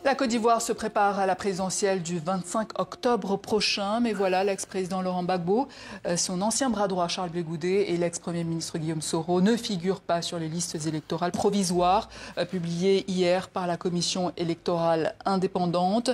La Côte d'Ivoire se prépare à la présidentielle du 25 octobre prochain. Mais voilà, l'ex-président Laurent Gbagbo, son ancien bras droit Charles Blé Goudé et l'ex-premier ministre Guillaume Soro ne figurent pas sur les listes électorales provisoires publiées hier par la commission électorale indépendante.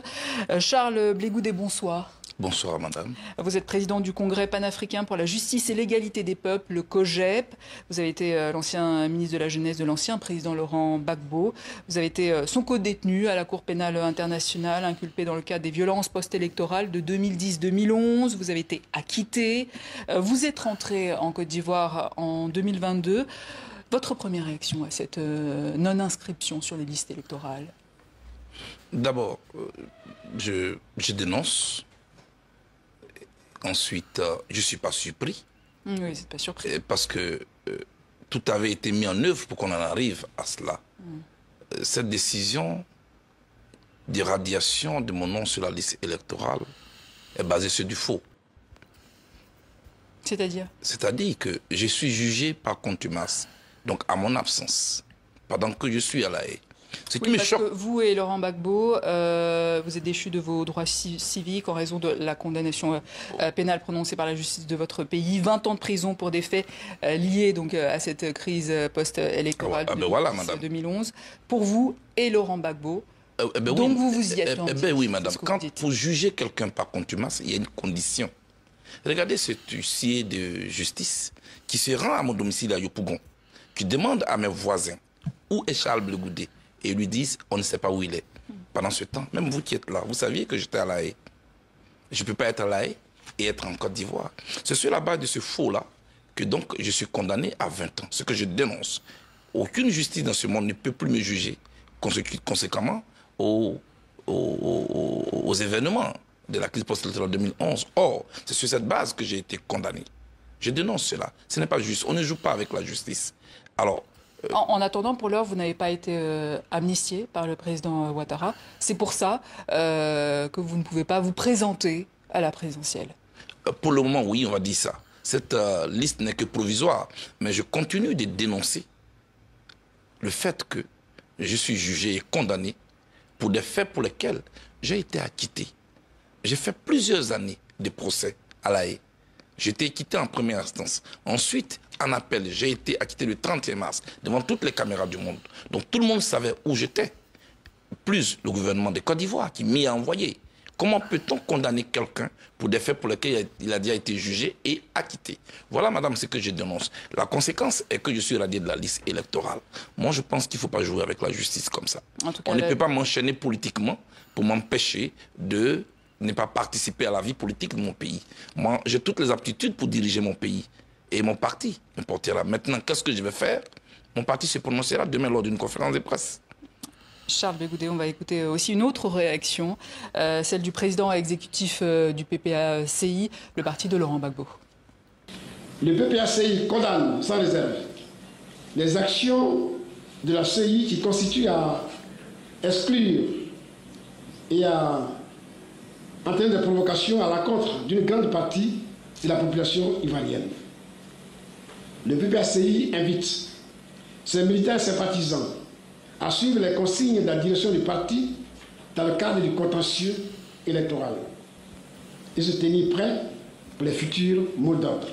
Charles Blé Goudé, bonsoir. Bonsoir, madame. Vous êtes président du Congrès panafricain pour la justice et l'égalité des peuples, le COJEP. Vous avez été l'ancien ministre de la Jeunesse de l'ancien président Laurent Gbagbo. Vous avez été son co-détenu à la Cour pénale internationale, inculpé dans le cadre des violences post-électorales de 2010-2011. Vous avez été acquitté. Vous êtes rentré en Côte d'Ivoire en 2022. Votre première réaction à cette non-inscription sur les listes électorales? D'abord, je dénonce. Ensuite, je ne suis pas surpris. Oui, vous n'êtes pas surpris. Parce que tout avait été mis en œuvre pour qu'on en arrive à cela. Cette décision d'irradiation de mon nom sur la liste électorale est basée sur du faux. C'est-à-dire? C'est-à-dire que je suis jugé par contumace, donc à mon absence, pendant que je suis à La Haye. Ce qui me choque. Que vous et Laurent Gbagbo, vous êtes déchus de vos droits civiques en raison de la condamnation pénale prononcée par la justice de votre pays. 20 ans de prison pour des faits liés donc, à cette crise post-électorale de 2011. Pour vous et Laurent Gbagbo, donc oui, vous vous y êtes rendu. Oui, madame. Quand pour juger quelqu'un par contumace, il y a une condition. Regardez ce huissier de justice qui se rend à mon domicile à Yopougon, qui demande à mes voisins où est Charles Blé Goudé. Et ils lui disent, on ne sait pas où il est. Pendant ce temps, même vous qui êtes là, vous saviez que j'étais à La Haye. Je ne peux pas être à La Haye et être en Côte d'Ivoire. C'est sur la base de ce faux-là que donc je suis condamné à 20 ans. Ce que je dénonce. Aucune justice dans ce monde ne peut plus me juger conséquemment aux événements de la crise post-électorale 2011. Or, c'est sur cette base que j'ai été condamné. Je dénonce cela. Ce n'est pas juste. On ne joue pas avec la justice. Alors, en attendant, pour l'heure, vous n'avez pas été amnistié par le président Ouattara. C'est pour ça que vous ne pouvez pas vous présenter à la présidentielle. Pour le moment, oui, on va dire ça. Cette liste n'est que provisoire. Mais je continue de dénoncer le fait que je suis jugé et condamné pour des faits pour lesquels j'ai été acquitté. J'ai fait plusieurs années de procès à La Haye. J'ai été acquitté en première instance. Ensuite, en appel, j'ai été acquitté le 31 mars devant toutes les caméras du monde. Donc tout le monde savait où j'étais. Plus le gouvernement de Côte d'Ivoire qui m'y a envoyé. Comment peut-on condamner quelqu'un pour des faits pour lesquels il a déjà été jugé et acquitté? Voilà, madame, ce que je dénonce. La conséquence est que je suis radié de la liste électorale. Moi, je pense qu'il ne faut pas jouer avec la justice comme ça. On ne peut pas m'enchaîner politiquement pour m'empêcher de ne pas participer à la vie politique de mon pays. Moi, j'ai toutes les aptitudes pour diriger mon pays. Et mon parti me portera. Maintenant, qu'est-ce que je vais faire? Mon parti se prononcera demain lors d'une conférence de presse. Charles Blé Goudé, on va écouter aussi une autre réaction, celle du président exécutif du PPACI, le parti de Laurent Gbagbo. Le PPACI condamne sans réserve les actions de la CI qui constituent à exclure et à entraîner des provocations à l'encontre d'une grande partie de la population ivoirienne. Le PPACI invite ses militants et ses partisans à suivre les consignes de la direction du parti dans le cadre du contentieux électoral et se tenir prêt pour les futurs mots d'ordre.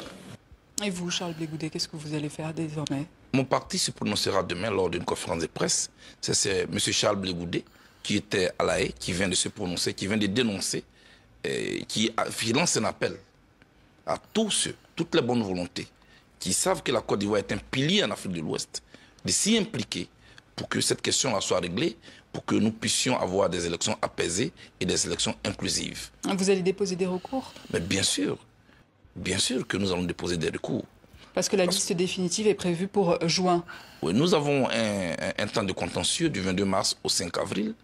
Et vous, Charles Blé Goudé, qu'est-ce que vous allez faire désormais? Mon parti se prononcera demain lors d'une conférence de presse. C'est M. Charles Blé Goudé qui était à La Haye, qui vient de se prononcer, qui vient de dénoncer, qui lance un appel à tous ceux, toutes les bonnes volontés, qui savent que la Côte d'Ivoire est un pilier en Afrique de l'Ouest, de s'y impliquer pour que cette question soit réglée, pour que nous puissions avoir des élections apaisées et des élections inclusives. Vous allez déposer des recours? Mais bien sûr que nous allons déposer des recours. Parce que la liste définitive est prévue pour juin. Oui, nous avons un temps de contentieux du 22 mars au 5 avril,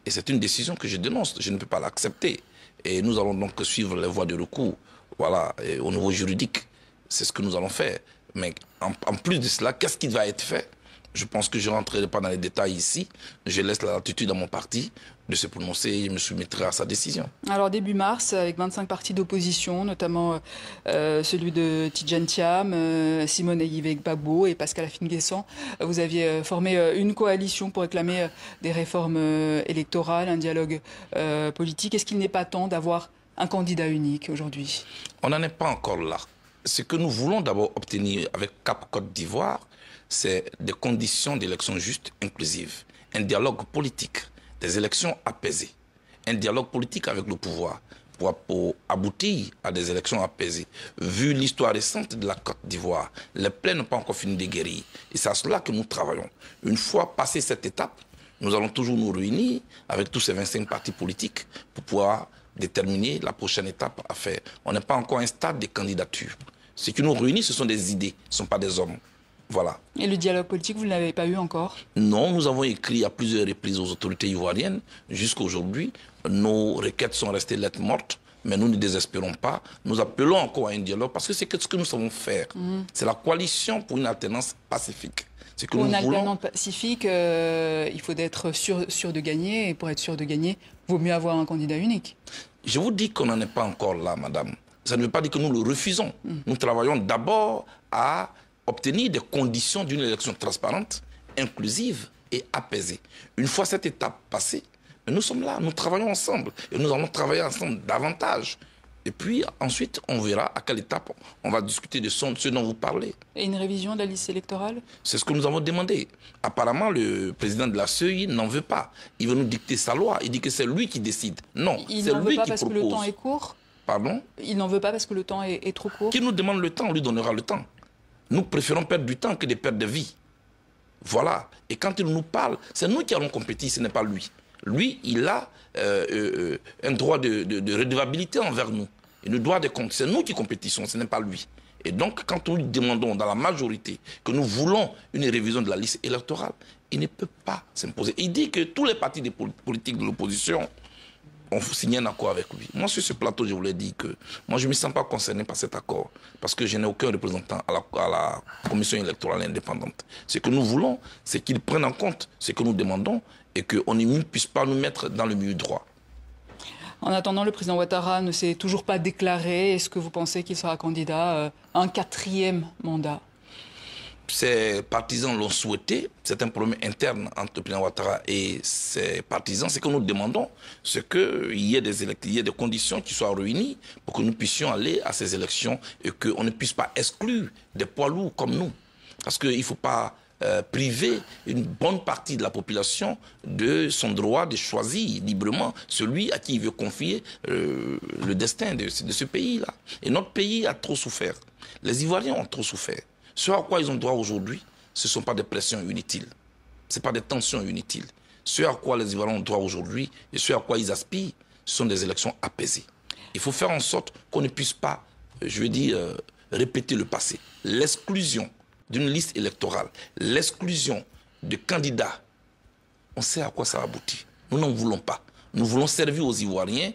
et c'est une décision que je dénonce, je ne peux pas l'accepter. Et nous allons donc suivre les voies de recours, voilà, au niveau juridique. C'est ce que nous allons faire. Mais en plus de cela, qu'est-ce qui va être fait? Je pense que je ne rentrerai pas dans les détails ici. Je laisse la latitude à mon parti de se prononcer et je me soumettrai à sa décision. Alors début mars, avec 25 partis d'opposition, notamment celui de Tidjane Thiam, Simone Gbagbo et Pascal Afine-Guessant, vous aviez formé une coalition pour réclamer des réformes électorales, un dialogue politique. Est-ce qu'il n'est pas temps d'avoir un candidat unique aujourd'hui? On n'en est pas encore là. Ce que nous voulons d'abord obtenir avec Cap Côte d'Ivoire, c'est des conditions d'élections justes, inclusives, un dialogue politique, des élections apaisées, un dialogue politique avec le pouvoir pour aboutir à des élections apaisées. Vu l'histoire récente de la Côte d'Ivoire, les plaies n'ont pas encore fini de guérir. Et c'est à cela que nous travaillons. Une fois passée cette étape, nous allons toujours nous réunir avec tous ces 25 partis politiques pour pouvoir déterminer la prochaine étape à faire. On n'est pas encore à un stade de candidature. Ce qui nous réunit, ce sont des idées, ce ne sont pas des hommes. Voilà. Et le dialogue politique, vous ne l'avez pas eu encore? Non, nous avons écrit à plusieurs reprises aux autorités ivoiriennes. Jusqu'à aujourd'hui, nos requêtes sont restées lettres mortes, mais nous ne désespérons pas. Nous appelons encore à un dialogue parce que c'est ce que nous savons faire. C'est la coalition pour une alternance pacifique. Pour une alternance pacifique, il faut être sûr de gagner. Et pour être sûr de gagner, il vaut mieux avoir un candidat unique. Je vous dis qu'on n'en est pas encore là, madame. Ça ne veut pas dire que nous le refusons. Nous travaillons d'abord à obtenir des conditions d'une élection transparente, inclusive et apaisée. Une fois cette étape passée, nous sommes là, nous travaillons ensemble. Et nous allons travailler ensemble davantage. Et puis ensuite, on verra à quelle étape on va discuter de ce dont vous parlez. Et une révision de la liste électorale? C'est ce que nous avons demandé. Apparemment, le président de la CEI n'en veut pas. Il veut nous dicter sa loi. Il dit que c'est lui qui décide. Non, c'est lui qui propose. Il n'en veut pas parce que le temps est court? Pardon? Il n'en veut pas parce que le temps est trop court? Qui nous demande le temps, on lui donnera le temps. Nous préférons perdre du temps que de perdre de vie. Voilà. Et quand il nous parle, c'est nous qui allons compétir, ce n'est pas lui. Lui, il a un droit de redevabilité envers nous. Il nous doit des comptes. C'est nous qui compétissons, ce n'est pas lui. Et donc, quand nous lui demandons dans la majorité que nous voulons une révision de la liste électorale, il ne peut pas s'imposer. Il dit que tous les partis politiques de l'opposition ont signé un accord avec lui. Moi, sur ce plateau, je vous l'ai dit que moi, je ne me sens pas concerné par cet accord parce que je n'ai aucun représentant à la commission électorale indépendante. Ce que nous voulons, c'est qu'ils prennent en compte ce que nous demandons et qu'on ne puisse pas nous mettre dans le milieu droit. En attendant, le président Ouattara ne s'est toujours pas déclaré. Est-ce que vous pensez qu'il sera candidat à un 4e mandat? Ses partisans l'ont souhaité. C'est un problème interne entre le président Ouattara et ses partisans. Ce que nous demandons, c'est qu'il y ait des conditions qui soient réunies pour que nous puissions aller à ces élections et qu'on ne puisse pas exclure des poids lourds comme nous. Parce qu'il ne faut pas priver une bonne partie de la population de son droit de choisir librement celui à qui il veut confier le destin de ce pays-là. Et notre pays a trop souffert. Les Ivoiriens ont trop souffert. Ce à quoi ils ont droit aujourd'hui, ce ne sont pas des pressions inutiles. Ce ne sont pas des tensions inutiles. Ce à quoi les Ivoiriens ont droit aujourd'hui et ce à quoi ils aspirent, ce sont des élections apaisées. Il faut faire en sorte qu'on ne puisse pas, je veux dire, répéter le passé. L'exclusion d'une liste électorale, l'exclusion de candidats, on sait à quoi ça aboutit. Nous n'en voulons pas. Nous voulons servir aux Ivoiriens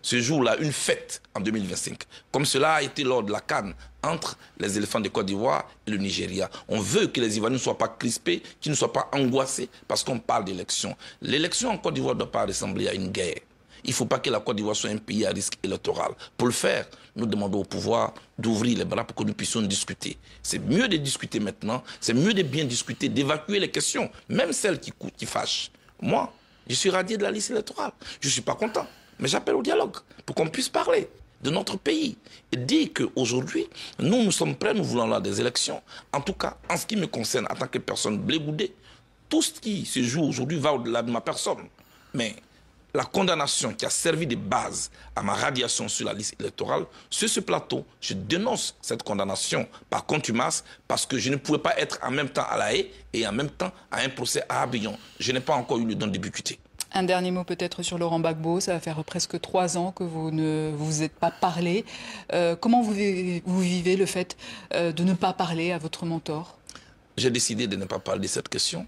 ce jour-là une fête en 2025, comme cela a été lors de la CAN entre les éléphants de Côte d'Ivoire et le Nigeria. On veut que les Ivoiriens ne soient pas crispés, qu'ils ne soient pas angoissés parce qu'on parle d'élection. L'élection en Côte d'Ivoire ne doit pas ressembler à une guerre. Il ne faut pas que la Côte d'Ivoire soit un pays à risque électoral. Pour le faire, nous demandons au pouvoir d'ouvrir les bras pour que nous puissions discuter. C'est mieux de discuter maintenant, c'est mieux de bien discuter, d'évacuer les questions, même celles qui fâchent. Moi, je suis radié de la liste électorale. Je ne suis pas content, mais j'appelle au dialogue pour qu'on puisse parler de notre pays et dire qu'aujourd'hui, nous sommes prêts, nous voulons avoir des élections. En tout cas, en ce qui me concerne, en tant que personne blégoudée, tout ce qui se joue aujourd'hui va au-delà de ma personne. Mais la condamnation qui a servi de base à ma radiation sur la liste électorale, sur ce plateau, je dénonce cette condamnation par contumace parce que je ne pouvais pas être en même temps à La Haye et en même temps à un procès à Abidjan. Je n'ai pas encore eu le don de débuter. Un dernier mot peut-être sur Laurent Gbagbo. Ça va faire presque 3 ans que vous ne vous êtes pas parlé. Comment vous vivez le fait de ne pas parler à votre mentor? J'ai décidé de ne pas parler de cette question.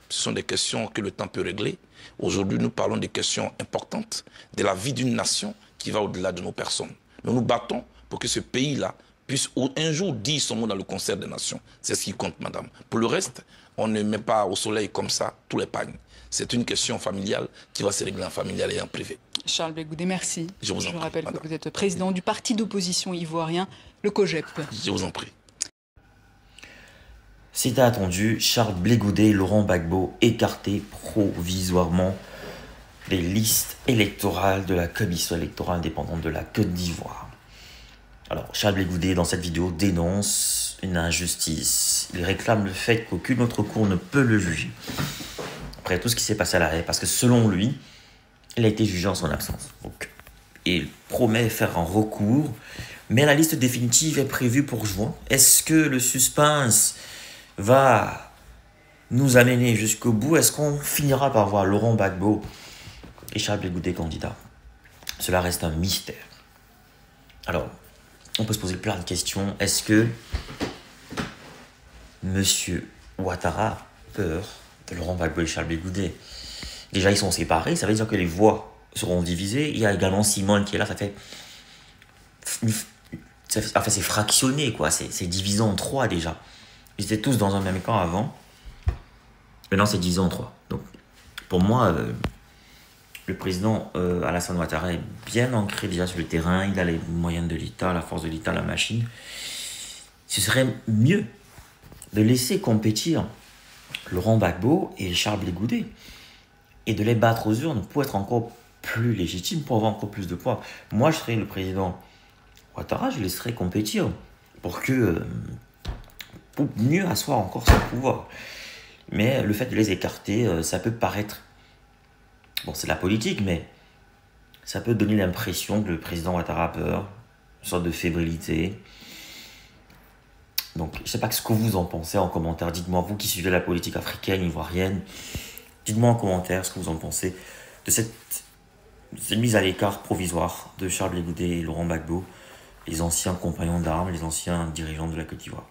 Ce sont des questions que le temps peut régler. Aujourd'hui, nous parlons des questions importantes de la vie d'une nation qui va au-delà de nos personnes. Nous nous battons pour que ce pays-là puisse un jour dire son mot dans le concert des nations. C'est ce qui compte, madame. Pour le reste, on ne met pas au soleil comme ça tous les pagnes. C'est une question familiale qui va se régler en familial et en privé. Charles Blé Goudet, merci. Je vous en prie, rappelle madame. que vous êtes président du parti d'opposition ivoirien, le COGEP. Je vous en prie. C'était attendu, Charles Blé Goudet et Laurent Gbagbo écartés provisoirement des listes électorales de la commission électorale indépendante de la Côte d'Ivoire. Alors, Charles Blé Goudet, dans cette vidéo, dénonce une injustice. Il réclame le fait qu'aucune autre cour ne peut le juger. Après tout ce qui s'est passé à l'arrêt, parce que selon lui, il a été jugé en son absence. Donc, il promet faire un recours, mais la liste définitive est prévue pour juin. Est-ce que le suspense va nous amener jusqu'au bout? Est-ce qu'on finira par voir Laurent Gbagbo et Charles Blé Goudet candidats? Cela reste un mystère. Alors, on peut se poser plein de questions. Est-ce que Monsieur Ouattara a peur de Laurent Gbagbo et Charles Blé Goudet? Déjà, ils sont séparés, ça veut dire que les voix seront divisées. Il y a également Simone qui est là, c'est fractionné, quoi. C'est divisé en 3 déjà. Ils étaient tous dans un même camp avant. Maintenant, c'est divisé en 3. Donc, pour moi, le président Alassane Ouattara est bien ancré déjà sur le terrain. Il a les moyens de l'État, la force de l'État, la machine. Ce serait mieux de laisser compétir Laurent Gbagbo et Charles Blé Goudet et de les battre aux urnes pour être encore plus légitime, pour avoir encore plus de poids. Moi, je serais le président Ouattara, je laisserais compétir pour mieux asseoir encore son pouvoir. Mais le fait de les écarter, ça peut paraître... Bon, c'est de la politique, mais ça peut donner l'impression que le président Ouattara a peur, une sorte de fébrilité. Donc, je ne sais pas ce que vous en pensez en commentaire. Dites-moi, vous qui suivez la politique africaine, ivoirienne, dites-moi en commentaire ce que vous en pensez de cette mise à l'écart provisoire de Charles Blé Goudet et Laurent Gbagbo, les anciens compagnons d'armes, les anciens dirigeants de la Côte d'Ivoire.